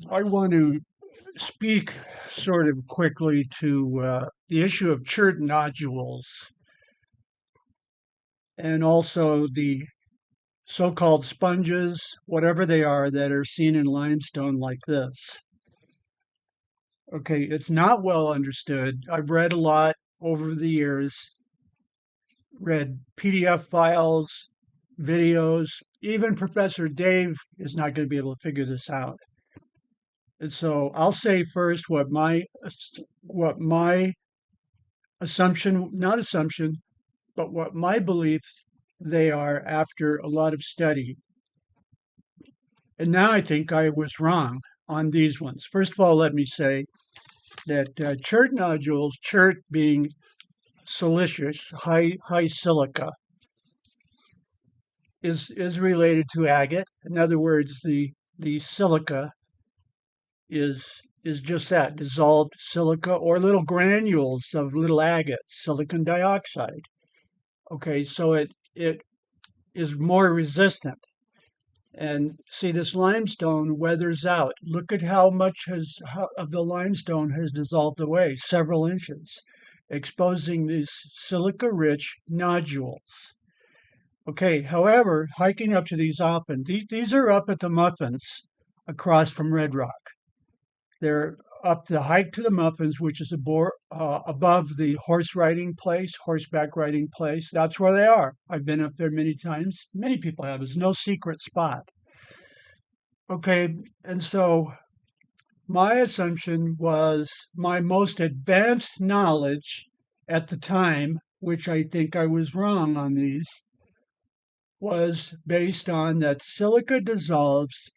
I want to speak sort of quickly to the issue of CHERT nodules and also the so-called sponges, whatever they are, that are seen in limestone like this. Okay, it's not well understood. I've read a lot over the years, read PDF files, videos. Even Professor Dave is not going to be able to figure this out. And so I'll say first what my assumption, not assumption, but what my belief they are after a lot of study. And now I think I was wrong on these ones. First of all, let me say that CHERT nodules, CHERT being silicious, high silica, is related to agate. In other words, the silica is just that, dissolved silica or little granules of little agate, silicon dioxide. Okay, so it is more resistant. And see, this limestone weathers out. Look at how much of the limestone has dissolved away, several inches, exposing these silica-rich nodules. Okay, however, hiking up to these often, these are up at the Muffins across from Red Rock. They're up the hike to the Muffins, which is above the horseback riding place. That's where they are. I've been up there many times. Many people have. It's no secret spot. Okay, and so my assumption was my most advanced knowledge at the time, which I think I was wrong on these, was based on that silica dissolves,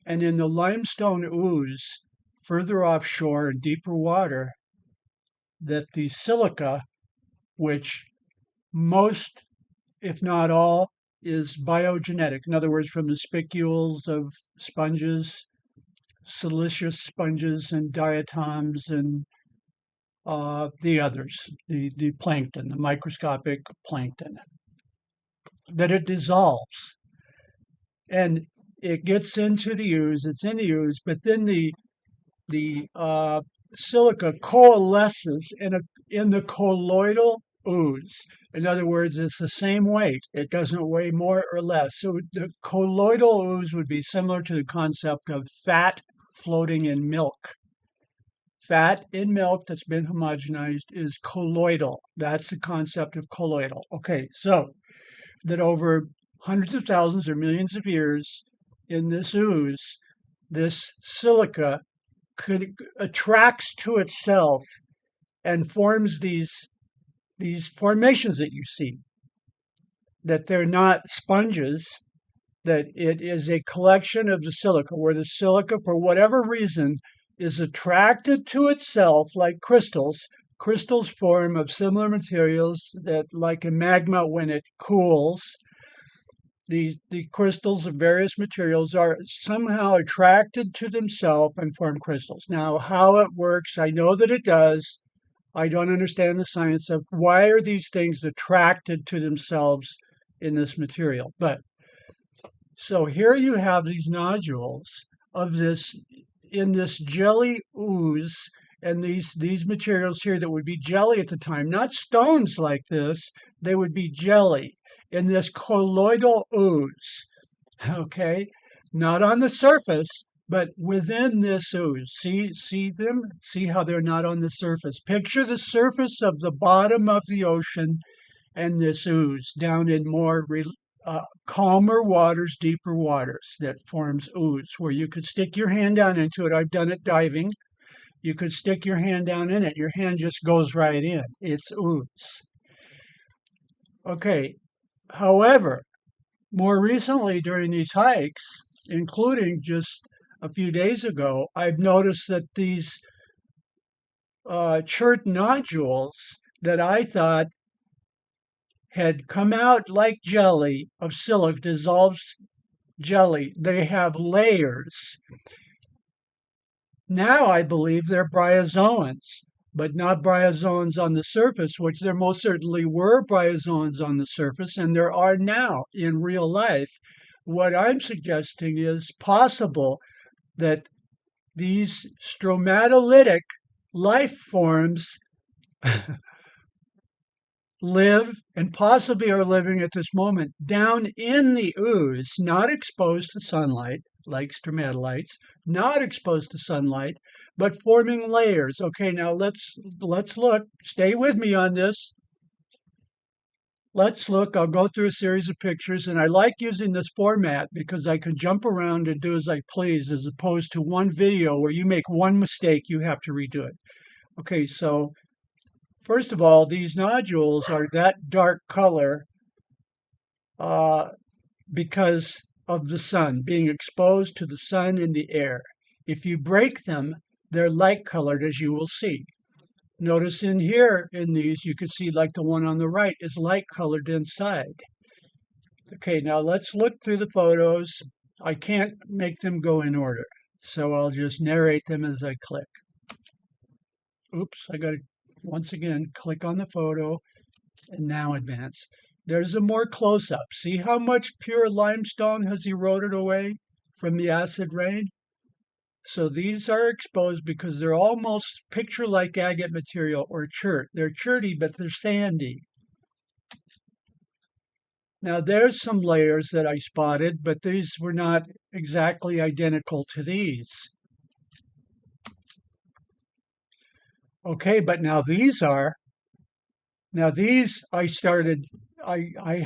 and in the limestone ooze, further offshore in deeper water, that the silica, which most, if not all, is biogenetic. In other words, from the spicules of sponges, siliceous sponges and diatoms and the others, the plankton, the microscopic plankton, that it dissolves. And it gets into the ooze, it's in the ooze, but then the silica coalesces in the colloidal ooze. In other words, it's the same weight. It doesn't weigh more or less. So the colloidal ooze would be similar to the concept of fat floating in milk. Fat in milk that's been homogenized is colloidal. That's the concept of colloidal. Okay, so that over hundreds of thousands or millions of years in this ooze, this silica attracts to itself and forms these formations that you see, that they're not sponges, that it is a collection of the silica, where the silica, for whatever reason, is attracted to itself like crystals. Crystals form of similar materials that, like in magma, when it cools, the crystals of various materials are somehow attracted to themselves and form crystals. Now, how it works, I know that it does. I don't understand the science of why are these things attracted to themselves in this material. But so here you have these nodules of this in this jelly ooze, and these materials here that would be jelly at the time, not stones like this, they would be jelly in this colloidal ooze. Okay, not on the surface, but within this ooze. See them? See how they're not on the surface. Picture the surface of the bottom of the ocean and this ooze down in more calmer waters, deeper waters that forms ooze, where you could stick your hand down into it. I've done it diving. You could stick your hand down in it. Your hand just goes right in. It's ooze. Okay. However, more recently during these hikes, including just a few days ago, I've noticed that these CHERT nodules that I thought had come out like jelly of silica, dissolved jelly, they have layers. Now I believe they're bryozoans, but not bryozoans on the surface, which there most certainly were bryozoans on the surface, and there are now in real life. What I'm suggesting is possible that these stromatolitic life forms live and possibly are living at this moment down in the ooze, not exposed to sunlight like stromatolites, not exposed to sunlight, but forming layers. Okay, now let's look. Stay with me on this. Let's look. I'll go through a series of pictures, and I like using this format because I can jump around and do as I please, as opposed to one video where you make one mistake, you have to redo it. Okay, so first of all, these nodules are that dark color uh, because of the sun, being exposed to the sun and the air. If you break them, they're light colored, as you will see. Notice in here, in these, you can see like the one on the right is light colored inside. Okay, now let's look through the photos. I can't make them go in order, so I'll just narrate them as I click. Oops, I got to once again click on the photo and now advance. There's a more close-up. See how much pure limestone has eroded away from the acid rain? So these are exposed because they're almost picture-like agate material or chert. They're cherty, but they're sandy. Now there's some layers that I spotted, but these were not exactly identical to these. Okay, but now these are. Now these I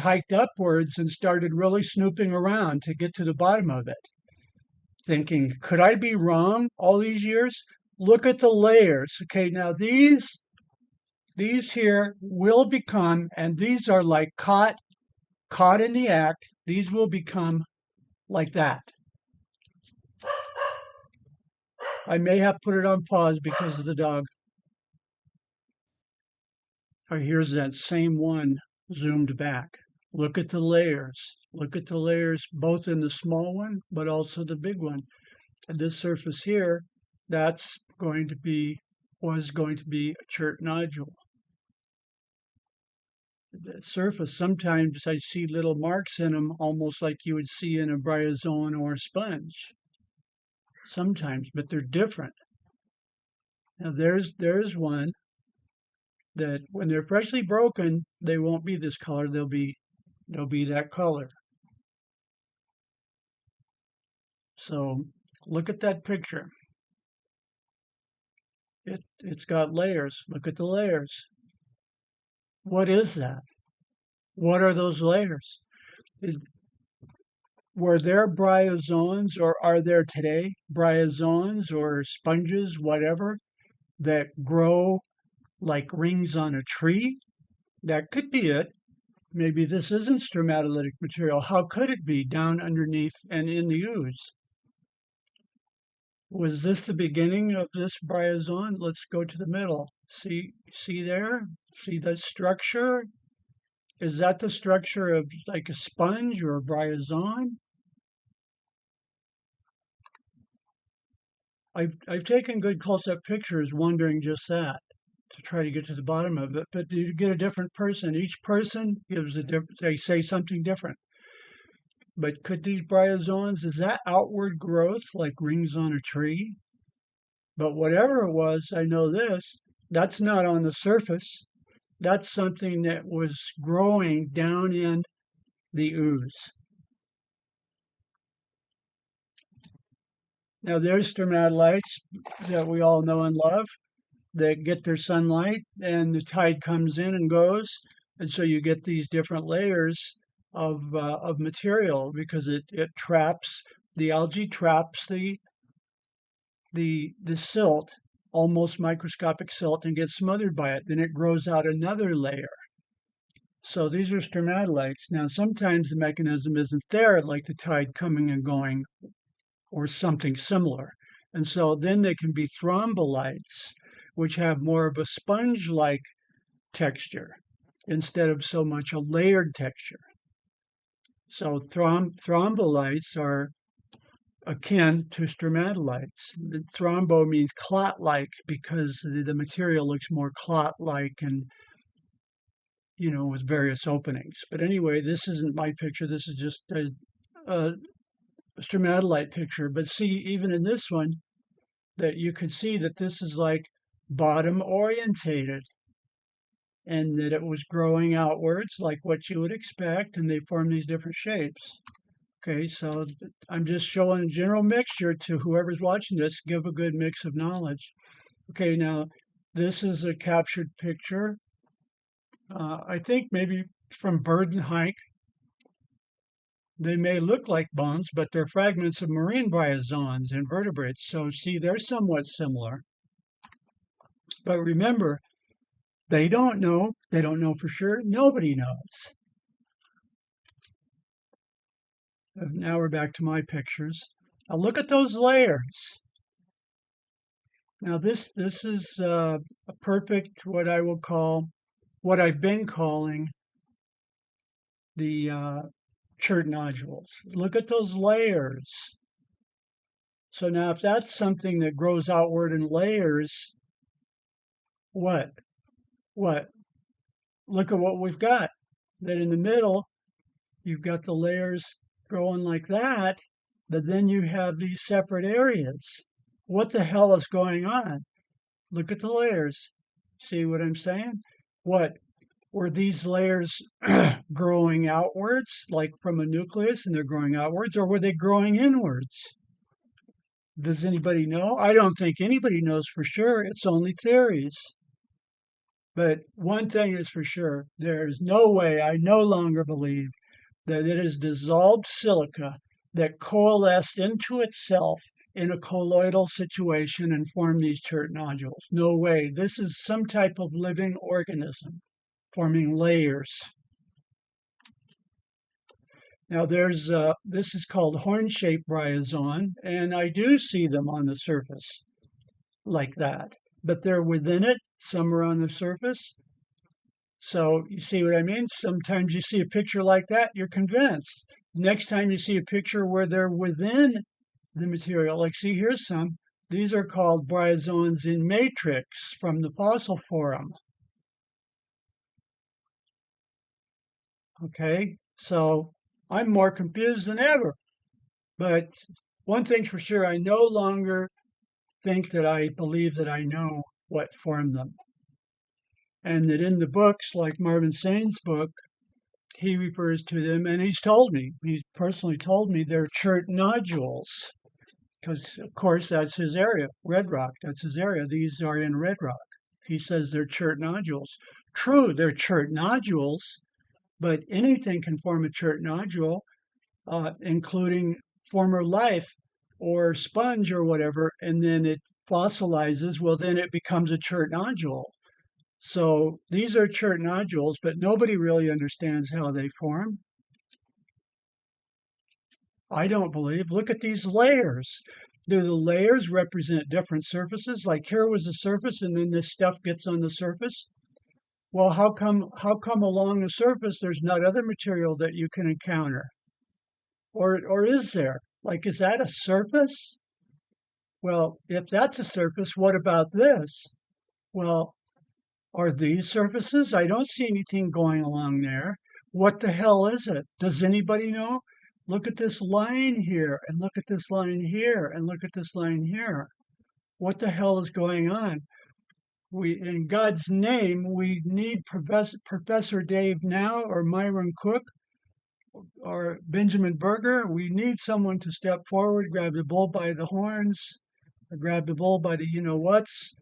hiked upwards and started really snooping around to get to the bottom of it, thinking, could I be wrong all these years? Look at the layers. Okay, now these here will become, and these are like caught in the act, these will become like that. I may have put it on pause because of the dog. Oh, here's that same one zoomed back. Look at the layers. Look at the layers both in the small one, but also the big one. And this surface here, was going to be a chert nodule. The surface, sometimes I see little marks in them, almost like you would see in a bryozoan or a sponge. Sometimes, but they're different. Now there's one that when they're freshly broken, they won't be this color. They'll be that color. So look at that picture. It's got layers. Look at the layers. What is that? What are those layers? Were there bryozoans, or are there today bryozoans or sponges, whatever, that grow like rings on a tree? That could be it. Maybe this isn't stromatolitic material. How could it be down underneath and in the ooze? Was this the beginning of this bryozoan? Let's go to the middle. See there? See the structure? Is that the structure of like a sponge or a bryozoan? I've taken good close-up pictures wondering just that, to try to get to the bottom of it, but you get a different person. Each person gives they say something different. But could these bryozoans, is that outward growth like rings on a tree? But whatever it was, I know this, that's not on the surface. That's something that was growing down in the ooze. Now there's stromatolites that we all know and love that get their sunlight and the tide comes in and goes. And so you get these different layers of material because it traps, the algae traps the silt, almost microscopic silt, and gets smothered by it. Then it grows out another layer. So these are stromatolites. Now sometimes the mechanism isn't there, like the tide coming and going or something similar. And so then they can be thrombolites, which have more of a sponge-like texture instead of so much a layered texture. So thrombolites are akin to stromatolites. The thrombo means clot-like because the material looks more clot-like and, with various openings. But anyway, this isn't my picture. This is just a stromatolite picture. But see, even in this one, that you could see that this is like bottom orientated and that it was growing outwards like what you would expect, and they form these different shapes. Okay, so I'm just showing a general mixture to whoever's watching this, give a good mix of knowledge. Okay, now this is a captured picture. I think maybe from Bird and Hike. They may look like bones, but they're fragments of marine bryozoans, invertebrates. So see, they're somewhat similar. But remember, they don't know. They don't know for sure. Nobody knows. Now we're back to my pictures. Now look at those layers. Now this is a perfect, what I will call, what I've been calling the CHERT nodules. Look at those layers. So now if that's something that grows outward in layers, what? Look at what we've got. That in the middle, you've got the layers growing like that, but then you have these separate areas. What the hell is going on? Look at the layers. See what I'm saying? What? Were these layers growing outwards, like from a nucleus, and they're growing outwards, or were they growing inwards? Does anybody know? I don't think anybody knows for sure. It's only theories. But one thing is for sure, there is no way, I no longer believe, that it is dissolved silica that coalesced into itself in a colloidal situation and formed these CHERT nodules. No way. This is some type of living organism forming layers. Now this is called horn-shaped bryozoan, and I do see them on the surface like that, but they're within it, some are on the surface. So you see what I mean? Sometimes you see a picture like that, you're convinced. Next time you see a picture where they're within the material, like see here's some, these are called bryozoans in matrix from the fossil forum. Okay, so I'm more confused than ever. But one thing's for sure, I no longer think that I believe that I know what formed them. And that in the books, like Marvin Sain's book, he refers to them, and he's personally told me they're CHERT nodules. Because, of course, that's his area, red rock, that's his area. These are in red rock. He says they're CHERT nodules. True, they're CHERT nodules, but anything can form a CHERT nodule, including former life or sponge or whatever, and then it fossilizes. Well, then it becomes a CHERT nodule. So these are CHERT nodules, but nobody really understands how they form. I don't believe. Look at these layers. Do the layers represent different surfaces? Like here was the surface, and then this stuff gets on the surface. Well, how come along the surface there's not other material that you can encounter? Or is there? Like, is that a surface? Well, if that's a surface, what about this? Well, are these surfaces? I don't see anything going along there. What the hell is it? Does anybody know? Look at this line here, and look at this line here, and look at this line here. What the hell is going on? In God's name, we need Professor Dave now, or Myron Cook, or Benjamin Berger. We need someone to step forward, grab the bull by the horns, or grab the bull by the you-know-whats,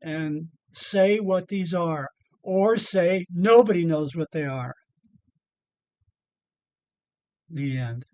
and say what these are, or say nobody knows what they are. The end.